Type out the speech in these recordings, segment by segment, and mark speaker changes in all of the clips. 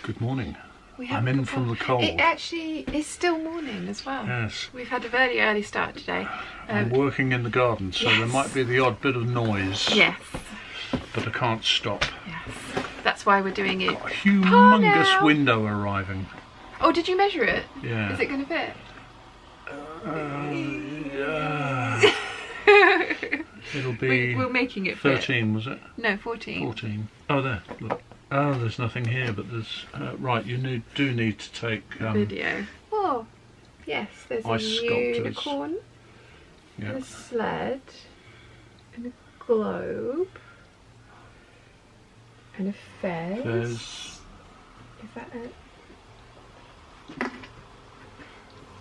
Speaker 1: Good morning.
Speaker 2: I'm in from the cold.
Speaker 1: It actually is still morning as well.
Speaker 2: Yes.
Speaker 1: We've had a very early start today.
Speaker 2: I'm working in the garden, so there might be the odd bit of noise.
Speaker 1: Yes.
Speaker 2: But I can't stop.
Speaker 1: Yes. That's why we're doing it.
Speaker 2: Got a humongous window arriving.
Speaker 1: Oh, did you measure it?
Speaker 2: Yeah.
Speaker 1: Is it going to fit?
Speaker 2: Yeah. It'll be.
Speaker 1: We're making it fit.
Speaker 2: 13, was it?
Speaker 1: No, 14.
Speaker 2: 14. Oh, there. Look. Oh, there's nothing here, but there's. Right, you do need to take.
Speaker 1: Video. Oh, yes. There's a unicorn.
Speaker 2: Yeah.
Speaker 1: And a sled. And a globe. And a fez.
Speaker 2: There's.
Speaker 1: Is that it?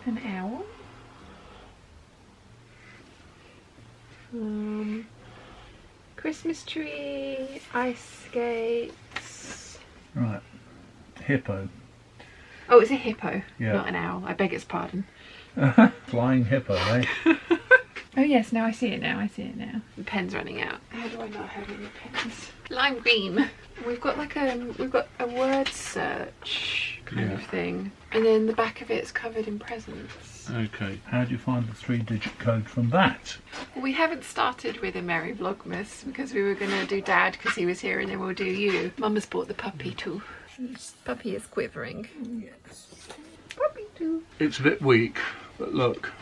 Speaker 1: An owl. Christmas tree, ice skates.
Speaker 2: Right. Hippo.
Speaker 1: Oh, it's a hippo,
Speaker 2: Yeah.
Speaker 1: not an owl. I beg its pardon.
Speaker 2: Flying hippo, eh?
Speaker 1: Oh yes, now I see it now. The pen's running out. How do I not have any pens? Lime green. We've got like a word search kind of thing, and then the back of it's covered in presents.
Speaker 2: Okay. How do you find the 3-digit code from that?
Speaker 1: We haven't started with a Merry Vlogmas because we were going to do Dad because he was here, and then we'll do you. Mum has bought the puppy too. This puppy is quivering.
Speaker 2: Yes.
Speaker 1: Puppy too.
Speaker 2: It's a bit weak, but look,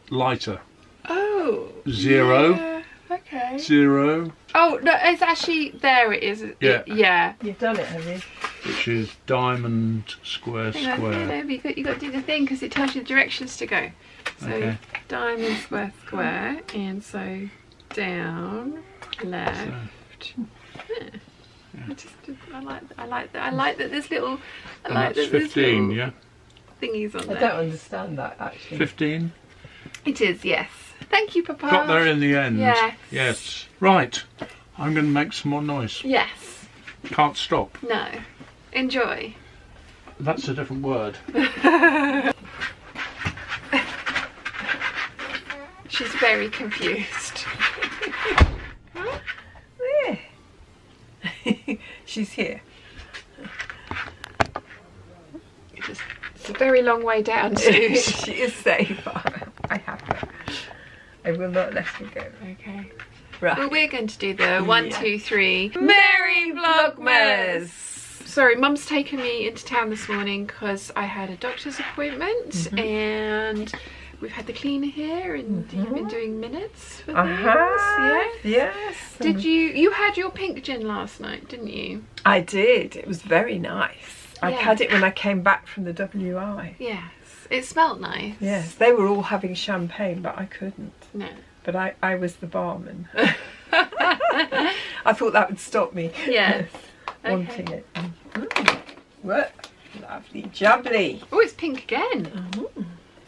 Speaker 2: lighter.
Speaker 1: Oh.
Speaker 2: 0.
Speaker 1: Yeah. Okay.
Speaker 2: 0.
Speaker 1: Oh no, it's actually there. It is.
Speaker 2: Yeah.
Speaker 1: Yeah.
Speaker 3: You've done it, have you?
Speaker 2: Which is diamond, square,
Speaker 1: Hang on,
Speaker 2: square.
Speaker 1: no, you got to do the thing because it tells you the directions to go. So diamond, square, square, and so down, left. Yeah. I like that there's little.
Speaker 2: And that's 15, yeah.
Speaker 1: Thingies on there.
Speaker 3: I don't understand that actually.
Speaker 2: 15.
Speaker 1: It is, yes. Thank you, Papa.
Speaker 2: Got there in the end.
Speaker 1: Yes.
Speaker 2: Yes. Right. I'm going to make some more noise.
Speaker 1: Yes.
Speaker 2: Can't stop.
Speaker 1: No. Enjoy.
Speaker 2: That's a different word.
Speaker 1: She's very confused.
Speaker 3: She's here.
Speaker 1: It's a very long way down too.
Speaker 3: She is safe. I have her. I will not let her go.
Speaker 1: Okay.
Speaker 3: Right.
Speaker 1: Well, we're going to do the 1, 2, 3 Merry Vlogmas. Sorry, Mum's taken me into town this morning because I had a doctor's appointment and we've had the cleaner here and you've been doing minutes for things.
Speaker 3: Yes.
Speaker 1: Did you had your pink gin last night, didn't you?
Speaker 3: I did. It was very nice. I
Speaker 1: Yeah.
Speaker 3: had it when I came back from the WI.
Speaker 1: Yes. It smelled nice.
Speaker 3: Yes, they were all having champagne, but I couldn't.
Speaker 1: No.
Speaker 3: But I was the barman. I thought that would stop me.
Speaker 1: Yes.
Speaker 3: Wanting it. What? Lovely jubbly.
Speaker 1: Oh, it's pink again.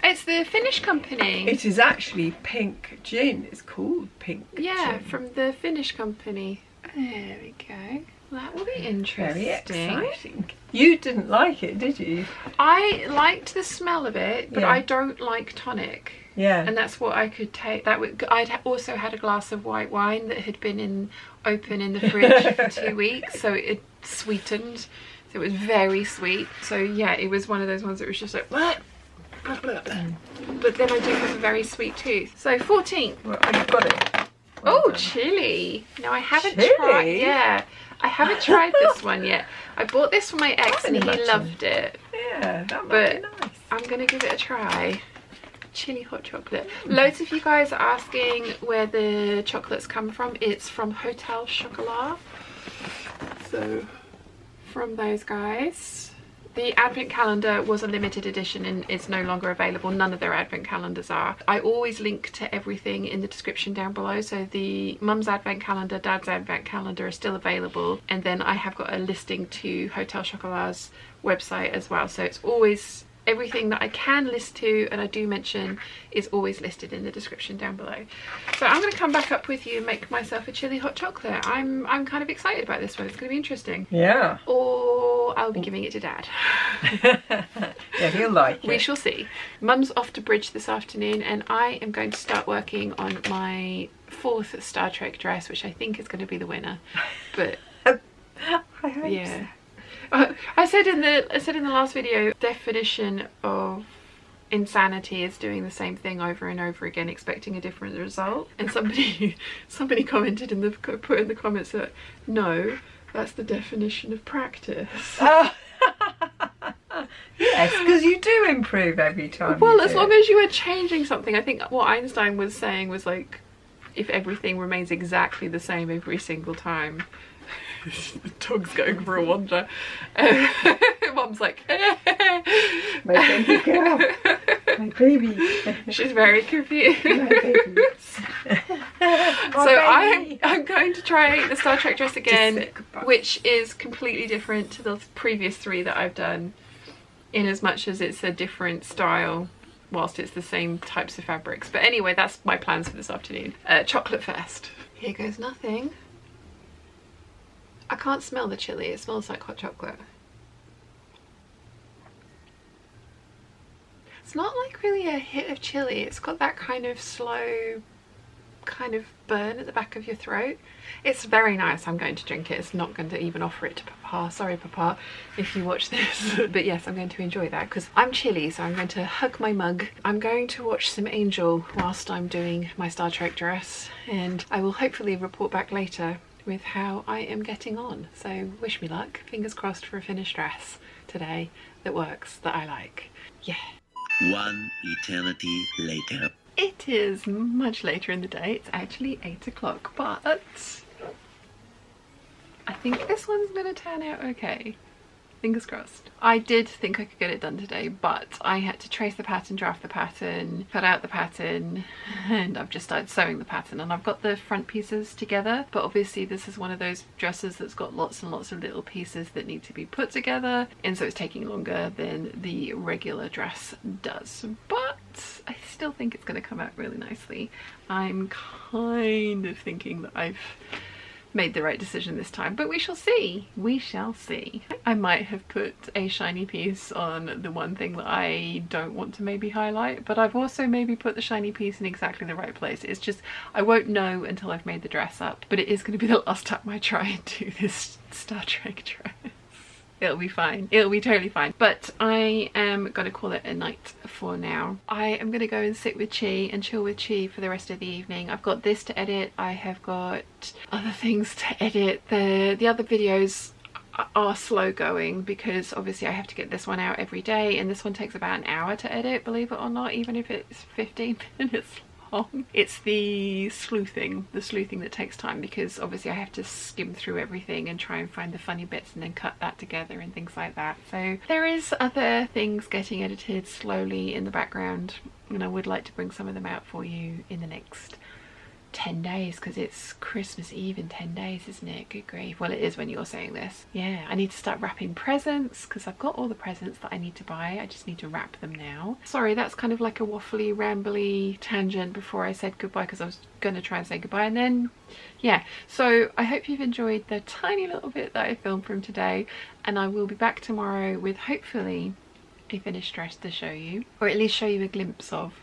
Speaker 1: It's the Finnish company.
Speaker 3: It is actually pink gin. It's called pink
Speaker 1: Yeah,
Speaker 3: gin.
Speaker 1: from the Finnish company. There we go. That will be interesting.
Speaker 3: Very exciting. You didn't like it, did you?
Speaker 1: I liked the smell of it, but
Speaker 3: Yeah.
Speaker 1: I don't like tonic.
Speaker 3: Yeah.
Speaker 1: And that's what I could take. I'd also had a glass of white wine that had been open in the fridge for 2 weeks, so it sweetened. So it was very sweet. So yeah, it was one of those ones that was just like, what? But then I do have a very sweet tooth. So 14.
Speaker 3: Well, you've got it.
Speaker 1: Oh,
Speaker 3: Well done.
Speaker 1: chili. No, I haven't
Speaker 3: Chili?
Speaker 1: tried. Yeah, I haven't tried this one yet. I bought this for my ex and he loved it.
Speaker 3: Yeah, that might
Speaker 1: But
Speaker 3: be nice.
Speaker 1: I'm gonna give it a try. Chili hot chocolate. Loads of you guys are asking where the chocolates come from. It's from Hotel Chocolat. So from those guys. The advent calendar was a limited edition and is no longer available. None of their advent calendars are. I always link to everything in the description down below. So the mum's advent calendar, dad's advent calendar are still available. And then I have got a listing to Hotel Chocolat's website as well. So it's always everything that I can list to and I do mention is always listed in the description down below. So I'm going to come back up with you and make myself a chili hot chocolate. I'm kind of excited about this one. It's going to be interesting.
Speaker 3: Yeah.
Speaker 1: Or I'll be giving it to Dad.
Speaker 3: Yeah, he'll like it.
Speaker 1: We shall see. Mum's off to Bridge this afternoon and I am going to start working on my 4th Star Trek dress, which I think is going to be the winner. But
Speaker 3: I hope
Speaker 1: yeah. I said in the last video, definition of insanity is doing the same thing over and over again, expecting a different result. And somebody commented put in the comments that no, that's the definition of practice.
Speaker 3: Oh. Yes, because you do improve every time.
Speaker 1: Well, as long as you are changing something. I think what Einstein was saying was like, if everything remains exactly the same every single time. The dog's going for a wander. Mom's like,
Speaker 3: my baby girl, my baby.
Speaker 1: She's very confused.
Speaker 3: My baby.
Speaker 1: So I'm going to try the Star Trek dress again, which is completely different to the previous 3 that I've done, in as much as it's a different style whilst it's the same types of fabrics. But anyway, that's my plans for this afternoon. Chocolate first. Here goes nothing. I can't smell the chili, it smells like hot chocolate. It's not like really a hit of chili, it's got that kind of slow kind of burn at the back of your throat. It's very nice. I'm going to drink it. It's not going to even offer it to Papa. Sorry Papa if you watch this. But yes, I'm going to enjoy that because I'm chilly, so I'm going to hug my mug. I'm going to watch some Angel whilst I'm doing my Star Trek dress, and I will hopefully report back later with how I am getting on. So wish me luck. Fingers crossed for a finished dress today that works, that I like. Yeah.
Speaker 4: One eternity later.
Speaker 1: It is much later in the day. It's actually 8 o'clock, but I think this one's gonna turn out okay. Fingers crossed. I did think I could get it done today, but I had to trace the pattern, draft the pattern, cut out the pattern, and I've just started sewing the pattern, and I've got the front pieces together, but obviously this is one of those dresses that's got lots and lots of little pieces that need to be put together, and so it's taking longer than the regular dress does, but I still think it's going to come out really nicely. I'm kind of thinking that I've made the right decision this time, but we shall see. We shall see. I might have put a shiny piece on the one thing that I don't want to maybe highlight, but I've also maybe put the shiny piece in exactly the right place. It's just, I won't know until I've made the dress up, but it is going to be the last time I try and do this Star Trek dress. It'll be fine. It'll be totally fine. But I am going to call it a night for now. I am going to go and sit with Chi and chill with Chi for the rest of the evening. I've got this to edit. I have got other things to edit. The other videos are slow going because obviously I have to get this one out every day, and this one takes about an hour to edit, believe it or not, even if it's 15 minutes long. It's the sleuthing that takes time, because obviously I have to skim through everything and try and find the funny bits and then cut that together and things like that. So there is other things getting edited slowly in the background, and I would like to bring some of them out for you in the next 10 days, because it's Christmas Eve in 10 days, isn't it? Good grief. Well, it is when you're saying this. Yeah, I need to start wrapping presents because I've got all the presents that I need to buy. I just need to wrap them now. Sorry, that's kind of like a waffly, rambly tangent before I said goodbye, because I was going to try and say goodbye, and then yeah. So I hope you've enjoyed the tiny little bit that I filmed from today, and I will be back tomorrow with hopefully a finished dress to show you, or at least show you a glimpse of.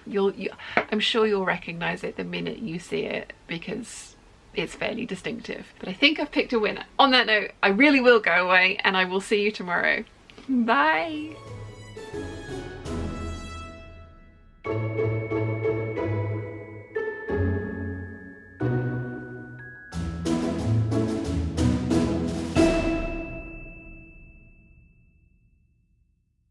Speaker 1: I'm sure you'll recognize it the minute you see it because it's fairly distinctive. But I think I've picked a winner. On that note, I really will go away, and I will see you tomorrow. Bye.